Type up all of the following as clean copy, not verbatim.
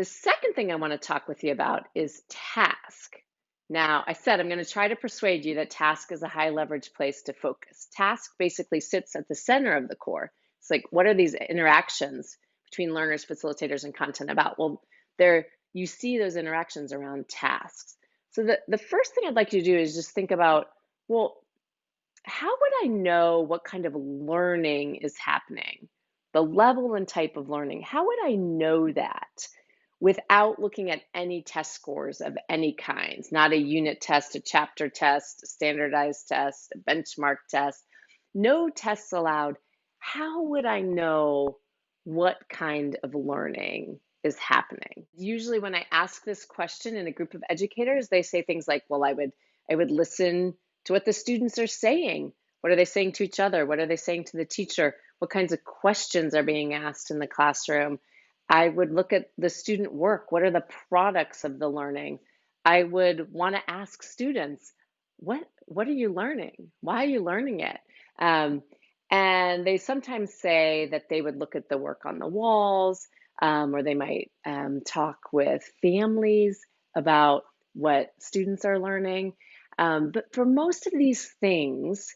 The second thing I want to talk with you about is task. Now, I said I'm going to try to persuade you that task is a high leverage place to focus. Task basically sits at the center of the core. It's like, what are these interactions between learners, facilitators, and content about? Well, there you see those interactions around tasks. So the first thing I'd like you to do is just think about, well, how would I know what kind of learning is happening? The level and type of learning. How would I know that without looking at any test scores of any kinds? Not a unit test, a chapter test, a standardized test, a benchmark test. No tests allowed. How would I know what kind of learning is happening? Usually when I ask this question in a group of educators, they say things like, well, I would listen to what the students are saying. What are they saying to each other? What are they saying to the teacher? What kinds of questions are being asked in the classroom? I would look at the student work. What are the products of the learning? I would want to ask students, what are you learning? Why are you learning it? Um, and they sometimes say that they would look at the work on the walls, or they might talk with families about what students are learning. But for most of these things,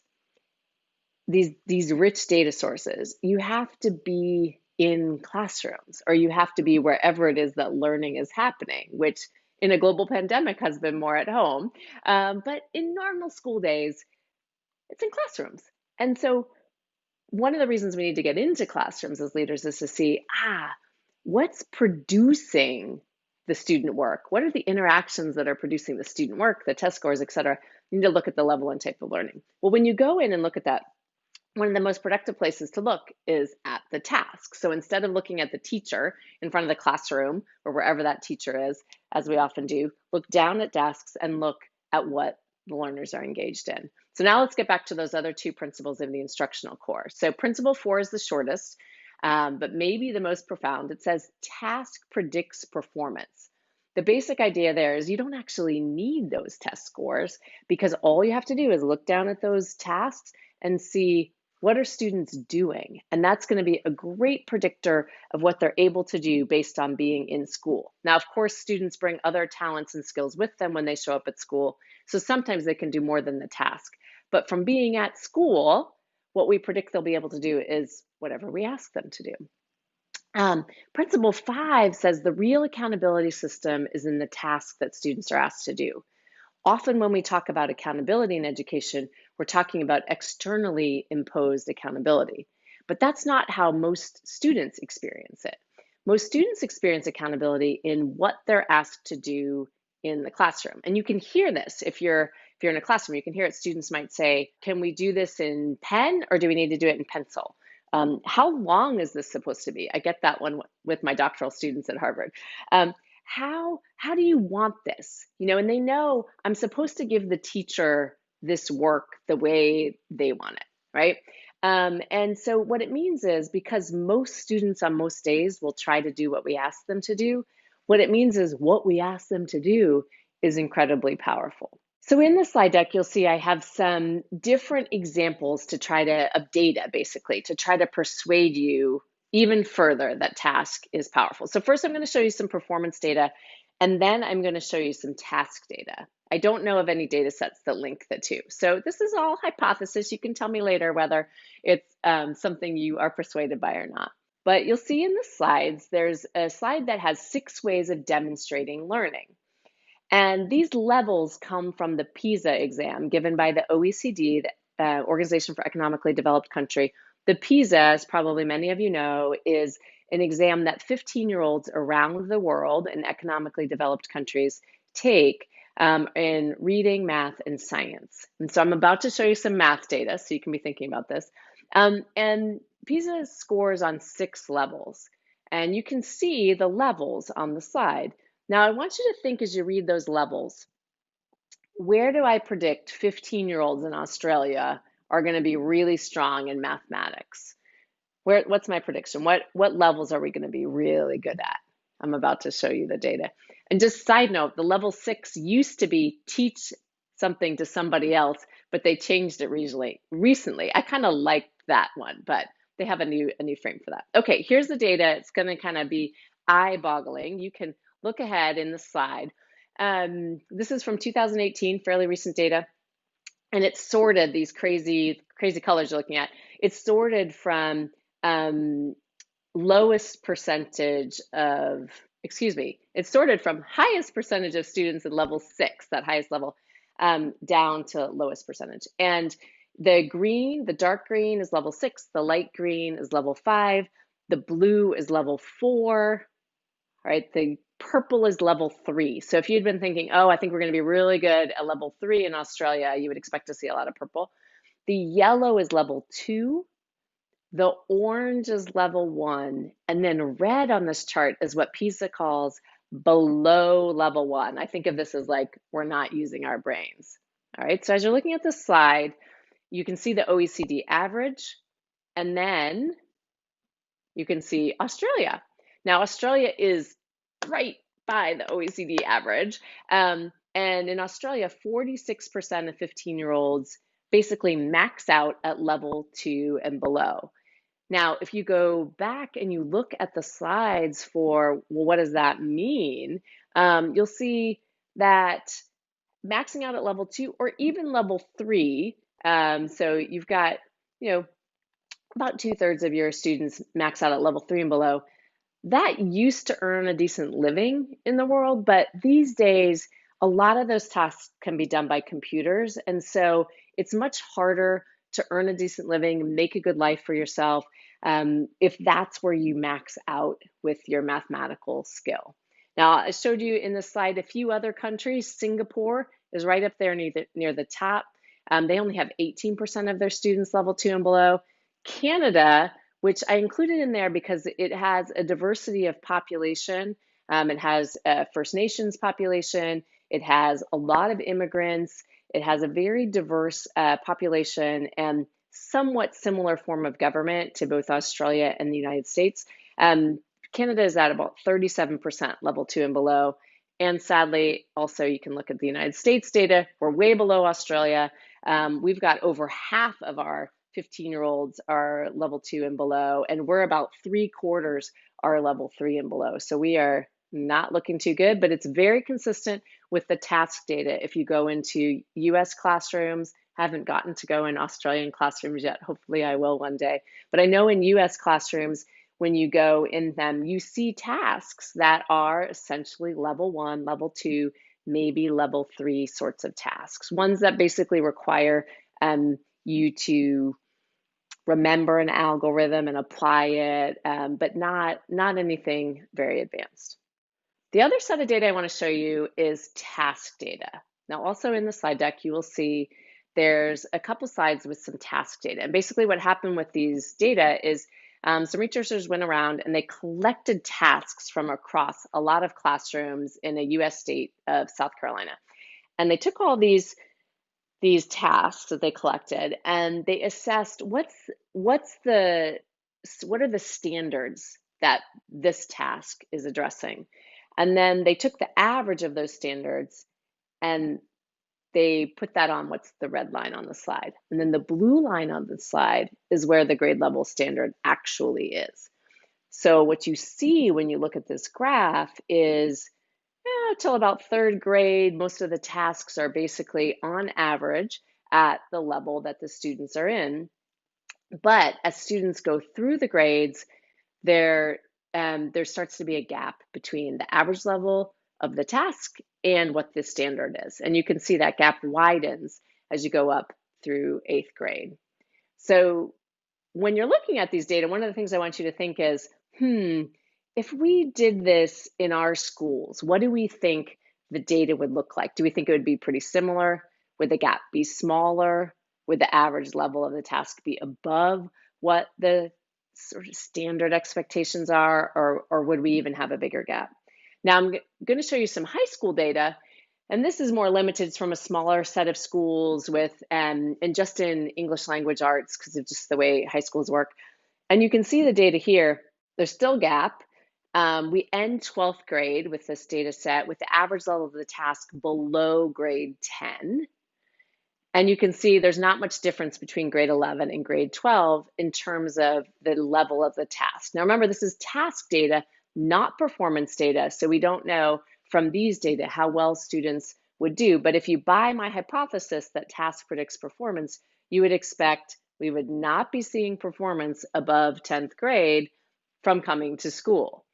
these rich data sources, you have to be in classrooms or you have to be wherever it is that learning is happening, which in a global pandemic has been more at home. But in normal school days, it's in classrooms. And so one of the reasons we need to get into classrooms as leaders is to see, what's producing the student work? What are the interactions that are producing the student work, the test scores, et cetera? You need to look at the level and type of learning. Well, when you go in and look at that, one of the most productive places to look is at the task. So instead of looking at the teacher in front of the classroom or wherever that teacher is, as we often do, look down at desks and look at what the learners are engaged in. So now let's get back to those other two principles of the instructional core. So principle 4 is the shortest, but maybe the most profound. It says task predicts performance. The basic idea there is you don't actually need those test scores because all you have to do is look down at those tasks and see, what are students doing? And that's going to be a great predictor of what they're able to do based on being in school. Now, of course, students bring other talents and skills with them when they show up at school. So sometimes they can do more than the task. But from being at school, what we predict they'll be able to do is whatever we ask them to do. Principle 5 says the real accountability system is in the task that students are asked to do. Often when we talk about accountability in education, we're talking about externally imposed accountability. But that's not how most students experience it. Most students experience accountability in what they're asked to do in the classroom. And you can hear this if you're in a classroom, you can hear it. Students might say, can we do this in pen or do we need to do it in pencil? How long is this supposed to be? I get that one with my doctoral students at Harvard. How do you want this? And they know I'm supposed to give the teacher this work the way they want it, right? And so what it means is because most students on most days will try to do what we ask them to do, what it means is what we ask them to do is incredibly powerful. So in the slide deck, you'll see I have some different examples to try to, of data, basically, to try to persuade you even further that task is powerful. So first I'm going to show you some performance data, and then I'm going to show you some task data. I don't know of any data sets that link the two. So this is all hypothesis. You can tell me later whether it's something you are persuaded by or not. But you'll see in the slides, there's a slide that has 6 ways of demonstrating learning. And these levels come from the Pisa exam given by the OECD, the Organization for Economically Developed Country. The Pisa, as probably many of you know, is an exam that 15-year-olds around the world in economically developed countries take in reading, math, and science. And so I'm about to show you some math data, so you can be thinking about this. And PISA scores on 6 levels. And you can see the levels on the slide. Now, I want you to think as you read those levels, where do I predict 15-year-olds in Australia are going to be really strong in mathematics? What's my prediction? What levels are we going to be really good at? I'm about to show you the data. And just side note, the level 6 used to be teach something to somebody else, but they changed it recently. I kind of liked that one, but they have a new frame for that. Okay, here's the data. It's going to kind of be eye-boggling. You can look ahead in the slide. This is from 2018, fairly recent data, and it's sorted these crazy colors you're looking at. It's sorted from lowest percentage of, excuse me, it's sorted from highest percentage of students in level 6, that highest level, down to lowest percentage. And the green, the dark green is level 6, the light green is level 5, the blue is level 4, right? The purple is level 3. So if you'd been thinking, oh, I think we're going to be really good at level 3 in Australia, you would expect to see a lot of purple. The yellow is level 2. The orange is level 1, and then red on this chart is what PISA calls below level 1. I think of this as like we're not using our brains. All right, so as you're looking at this slide, you can see the OECD average, and then you can see Australia. Now, Australia is right by the OECD average. And in Australia, 46% of 15-year-olds basically max out at level 2 and below. Now, if you go back and you look at the slides for, well, what does that mean? You'll see that maxing out at level 2 or even level 3, so you've got, about 2/3 of your students max out at level 3 and below. That used to earn a decent living in the world, but these days, a lot of those tasks can be done by computers. And so it's much harder to earn a decent living, make a good life for yourself, if that's where you max out with your mathematical skill. Now, I showed you in the slide a few other countries. Singapore is right up there near the top. They only have 18% of their students level 2 and below. Canada, which I included in there because it has a diversity of population. It has a First Nations population. It has a lot of immigrants. It has a very diverse population and somewhat similar form of government to both Australia and the United States. Canada is at about 37% level 2 and below. And sadly, also, you can look at the United States data. We're way below Australia. We've got over half of our 15-year-olds are level 2 and below, and we're about 3/4 are level 3 and below. So we are not looking too good, but it's very consistent with the task data. If you go into US classrooms, haven't gotten to go in Australian classrooms yet. Hopefully I will one day. But I know in US classrooms, when you go in them, you see tasks that are essentially level 1, level 2, maybe level 3 sorts of tasks. Ones that basically require you to remember an algorithm and apply it, but not anything very advanced. The other set of data I want to show you is task data. Now, also in the slide deck, you will see there's a couple slides with some task data. And basically what happened with these data is some researchers went around and they collected tasks from across a lot of classrooms in a US state of South Carolina. And they took all these tasks that they collected and they assessed what are the standards that this task is addressing. And then they took the average of those standards and they put that on what's the red line on the slide. And then the blue line on the slide is where the grade level standard actually is. So what you see when you look at this graph is till about 3rd grade, most of the tasks are basically on average at the level that the students are in. But as students go through the grades, there starts to be a gap between the average level of the task and what the standard is. And you can see that gap widens as you go up through 8th grade. So when you're looking at these data, one of the things I want you to think is, if we did this in our schools, what do we think the data would look like? Do we think it would be pretty similar? Would the gap be smaller? Would the average level of the task be above what the sort of standard expectations are, or would we even have a bigger gap? Now, I'm going to show you some high school data, and this is more limited. It's from a smaller set of schools with, and just in English language arts, because of just the way high schools work. And you can see the data here. There's still a gap. We end 12th grade with this data set with the average level of the task below grade 10. And you can see there's not much difference between grade 11 and grade 12 in terms of the level of the task. Now remember, this is task data, not performance data. So we don't know from these data how well students would do. But if you buy my hypothesis that task predicts performance, you would expect we would not be seeing performance above 10th grade from coming to school,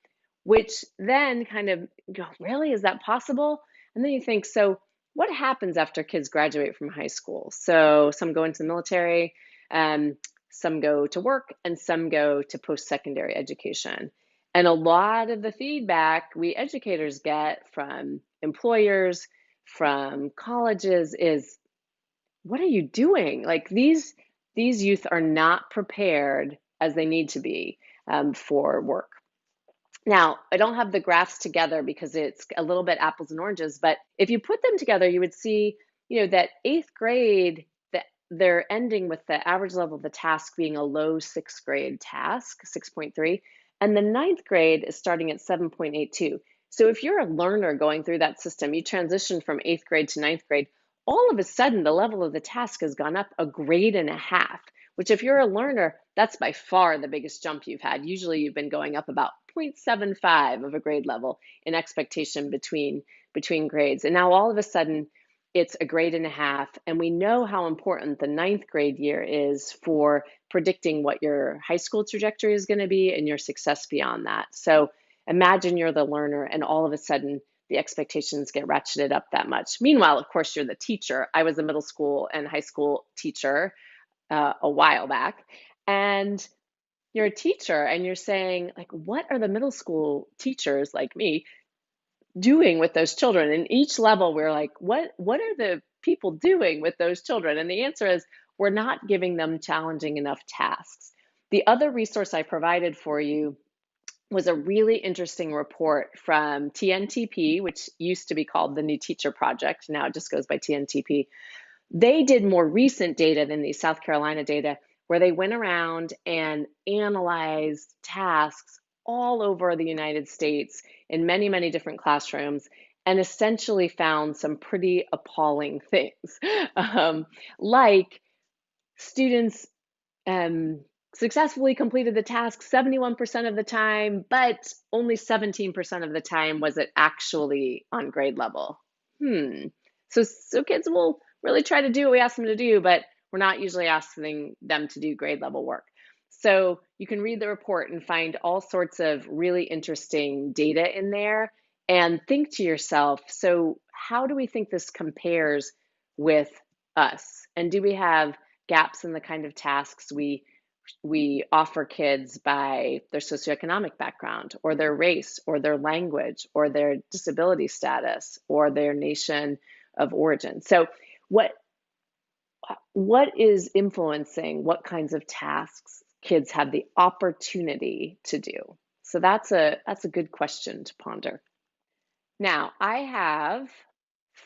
which then kind of go, really, is that possible? And then you think, so what happens after kids graduate from high school? So some go into the military, um, some go to work, and some go to post-secondary education. And a lot of the feedback we educators get from employers, from colleges is, what are you doing? Like these youth are not prepared as they need to be for work. Now, I don't have the graphs together because it's a little bit apples and oranges, but if you put them together, you would see, that eighth grade, that they're ending with the average level of the task being a low sixth grade task, 6.3, and the ninth grade is starting at 7.82. So if you're a learner going through that system, you transition from eighth grade to ninth grade, all of a sudden the level of the task has gone up a grade and a half, which if you're a learner, that's by far the biggest jump you've had. Usually you've been going up about 0.75 of a grade level in expectation between grades. And now all of a sudden it's a grade and a half. And we know how important the ninth grade year is for predicting what your high school trajectory is going to be and your success beyond that. So imagine you're the learner and all of a sudden the expectations get ratcheted up that much. Meanwhile, of course, you're the teacher. I was a middle school and high school teacher a while back. And you're a teacher and you're saying, like, what are the middle school teachers like me doing with those children? And each level, we're like, what are the people doing with those children? And the answer is, we're not giving them challenging enough tasks. The other resource I provided for you was a really interesting report from TNTP, which used to be called the New Teacher Project. Now it just goes by TNTP. They did more recent data than the South Carolina data, where they went around and analyzed tasks all over the United States in many, many different classrooms and essentially found some pretty appalling things. Like students successfully completed the task 71% of the time, but only 17% of the time was it actually on grade level. So kids will really try to do what we ask them to do, but we're not usually asking them to do grade level work. So you can read the report and find all sorts of really interesting data in there and think to yourself, so how do we think this compares with us? And do we have gaps in the kind of tasks we offer kids by their socioeconomic background or their race or their language or their disability status or their nation of origin? So what is influencing what kinds of tasks kids have the opportunity to do? So that's a good question to ponder. Now, I have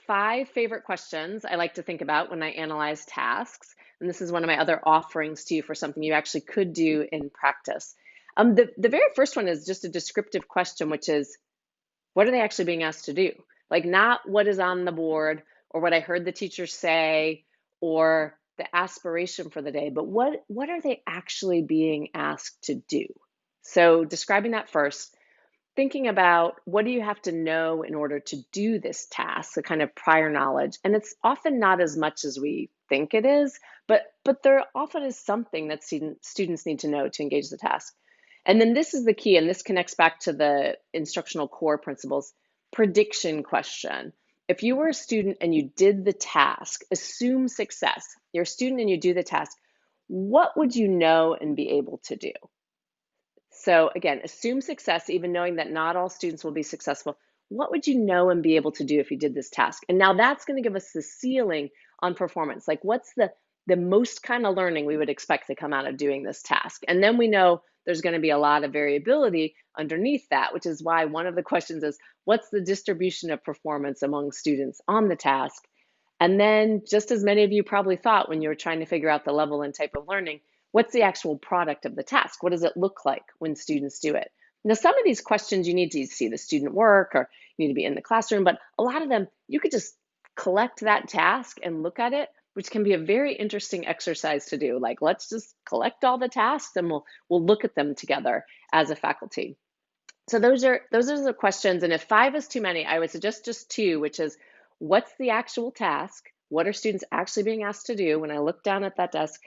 5 favorite questions I like to think about when I analyze tasks. And this is one of my other offerings to you for something you actually could do in practice. The very first one is just a descriptive question, which is, what are they actually being asked to do? Like, not what is on the board or what I heard the teacher say or the aspiration for the day, but what are they actually being asked to do? So describing that first, thinking about what do you have to know in order to do this task, the kind of prior knowledge. And it's often not as much as we think it is, but there often is something that students need to know to engage the task. And then this is the key, and this connects back to the instructional core principles, prediction question. If you were a student and you did the task, assume success. You're a student and you do the task, what would you know and be able to do? So again, assume success, even knowing that not all students will be successful. What would you know and be able to do if you did this task? And now that's going to give us the ceiling on performance. Like, what's the most kind of learning we would expect to come out of doing this task? And then we know there's going to be a lot of variability underneath that, which is why one of the questions is, what's the distribution of performance among students on the task? And then, just as many of you probably thought when you were trying to figure out the level and type of learning, what's the actual product of the task? What does it look like when students do it? Now, some of these questions you need to see the student work or you need to be in the classroom, but a lot of them you could just collect that task and look at it, which can be a very interesting exercise to do. Like, let's just collect all the tasks and we'll look at them together as a faculty. So those are the questions. And if five is too many, I would suggest just two, which is what's the actual task? What are students actually being asked to do when I look down at that desk?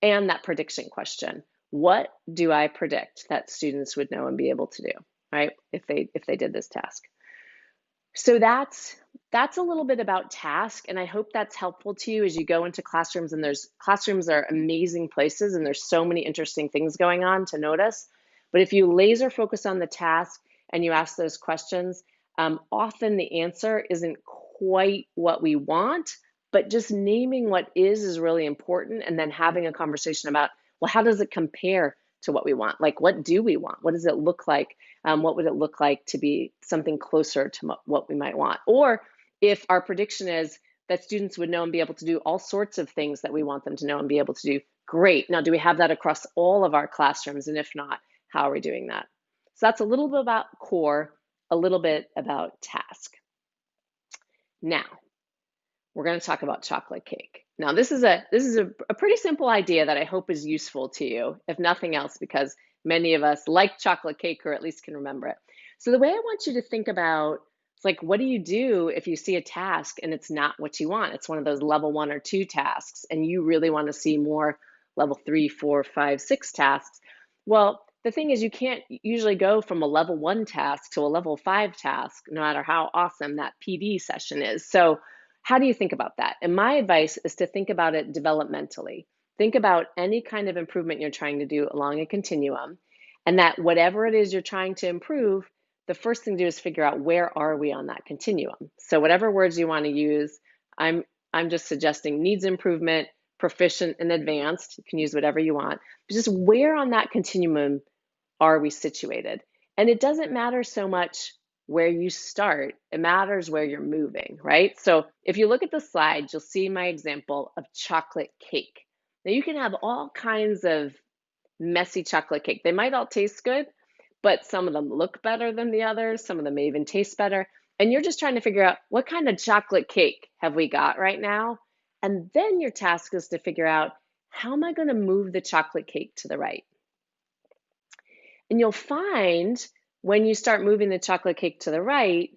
And that prediction question. What do I predict that students would know and be able to do, right? If they did this task. So that's a little bit about task, and I hope that's helpful to you as you go into classrooms. And there's classrooms are amazing places, and there's so many interesting things going on to notice. But if you laser focus on the task and you ask those questions, often the answer isn't quite what we want, but just naming what is really important, and then having a conversation about, well, how does it compare to what we want? Like, what do we want? What does it look like? What would it look like to be something closer to what we might want? Or if our prediction is that students would know and be able to do all sorts of things that we want them to know and be able to do, great. Now, do we have that across all of our classrooms? And if not, how are we doing that? So that's a little bit about core, a little bit about task. Now, we're going to talk about chocolate cake. Now, this is a pretty simple idea that I hope is useful to you, if nothing else, because many of us like chocolate cake or at least can remember it. So the way I want you to think about, it's like, what do you do if you see a task and it's not what you want? It's one of those level 1 or 2 tasks, and you really want to see more level 3, 4, 5, 6 tasks. Well, the thing is, you can't usually go from a level 1 task to a level 5 task, no matter how awesome that PD session is. So how do you think about that? And my advice is to think about it developmentally. Think about any kind of improvement you're trying to do along a continuum, and that whatever it is you're trying to improve, the first thing to do is figure out where are we on that continuum. So whatever words you want to use, I'm just suggesting needs improvement, proficient, and advanced. You can use whatever you want. But just where on that continuum are we situated? And it doesn't matter so much where you start, it matters where you're moving, right? So if you look at the slide, you'll see my example of chocolate cake. Now you can have all kinds of messy chocolate cake. They might all taste good, but some of them look better than the others. Some of them may even taste better. And you're just trying to figure out what kind of chocolate cake have we got right now? And then your task is to figure out, how am I going to move the chocolate cake to the right? And you'll find when you start moving the chocolate cake to the right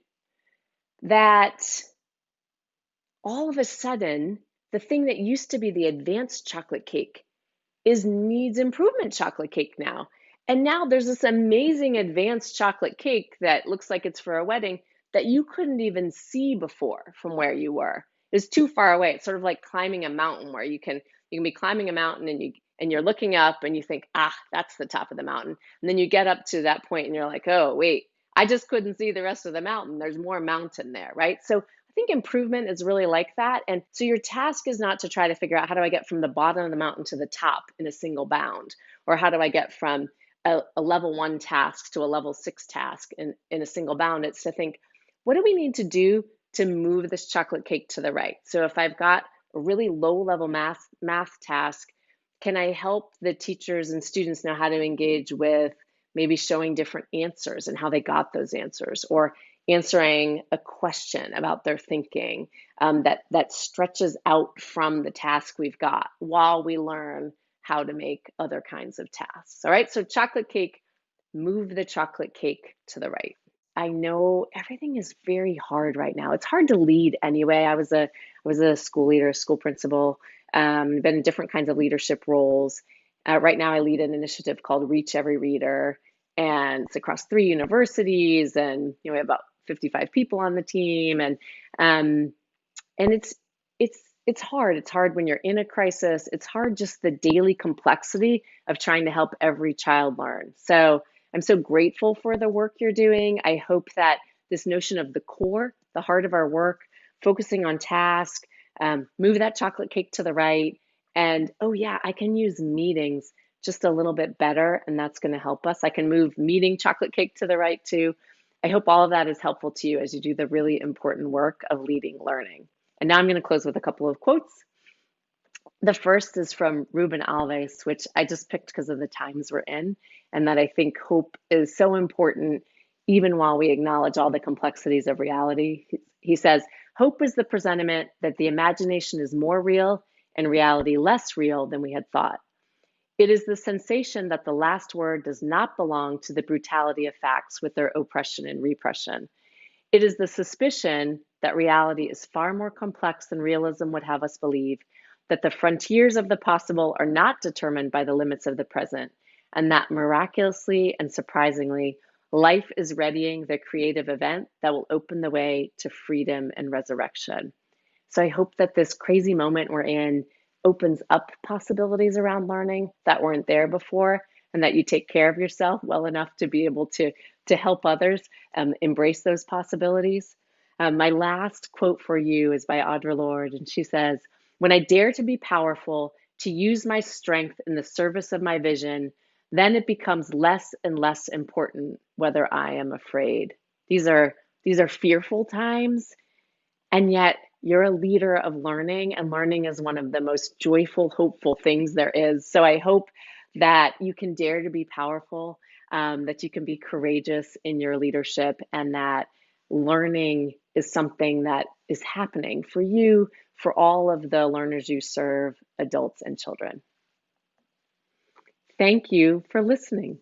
that all of a sudden, the thing that used to be the advanced chocolate cake is needs improvement chocolate cake now. And now there's this amazing advanced chocolate cake that looks like it's for a wedding that you couldn't even see before from where you were. It's too far away. It's sort of like climbing a mountain where you can be climbing a mountain and you're looking up and you think, ah, that's the top of the mountain. And then you get up to that point and you're like, oh, wait, I just couldn't see the rest of the mountain. There's more mountain there, right? So I think improvement is really like that. And so your task is not to try to figure out, how do I get from the bottom of the mountain to the top in a single bound? Or how do I get from a level 1 task to a level 6 task in a single bound? It's to think, what do we need to do to move this chocolate cake to the right? So if I've got a really low level math task, can I help the teachers and students know how to engage with maybe showing different answers and how they got those answers, or answering a question about their thinking that stretches out from the task we've got while we learn how to make other kinds of tasks. All right, so chocolate cake, move the chocolate cake to the right. I know everything is very hard right now. It's hard to lead anyway. I was a school leader, school principal, been in different kinds of leadership roles. Right now, I lead an initiative called Reach Every Reader, and it's across 3 universities, and we have about 55 people on the team, um, and it's hard. It's hard when you're in a crisis. It's hard just the daily complexity of trying to help every child learn. So I'm so grateful for the work you're doing. I hope that this notion of the core, the heart of our work, focusing on task, move that chocolate cake to the right, and oh yeah, I can use meetings just a little bit better, and that's going to help us. I can move meeting chocolate cake to the right too. I hope all of that is helpful to you as you do the really important work of leading learning. And now I'm going to close with a couple of quotes. The first is from Ruben Alves, which I just picked because of the times we're in, and that I think hope is so important even while we acknowledge all the complexities of reality. He says, hope is the presentiment that the imagination is more real and reality less real than we had thought. It is the sensation that the last word does not belong to the brutality of facts with their oppression and repression. It is the suspicion that reality is far more complex than realism would have us believe, that the frontiers of the possible are not determined by the limits of the present, and that miraculously and surprisingly, life is readying the creative event that will open the way to freedom and resurrection. So I hope that this crazy moment we're in opens up possibilities around learning that weren't there before, and that you take care of yourself well enough to be able to help others embrace those possibilities. My last quote for you is by Audre Lorde, and she says, "When I dare to be powerful, to use my strength in the service of my vision, then it becomes less and less important whether I am afraid." These are fearful times, and yet you're a leader of learning, and learning is one of the most joyful, hopeful things there is. So I hope that you can dare to be powerful, that you can be courageous in your leadership, and that learning is something that is happening for you, for all of the learners you serve, adults and children. Thank you for listening.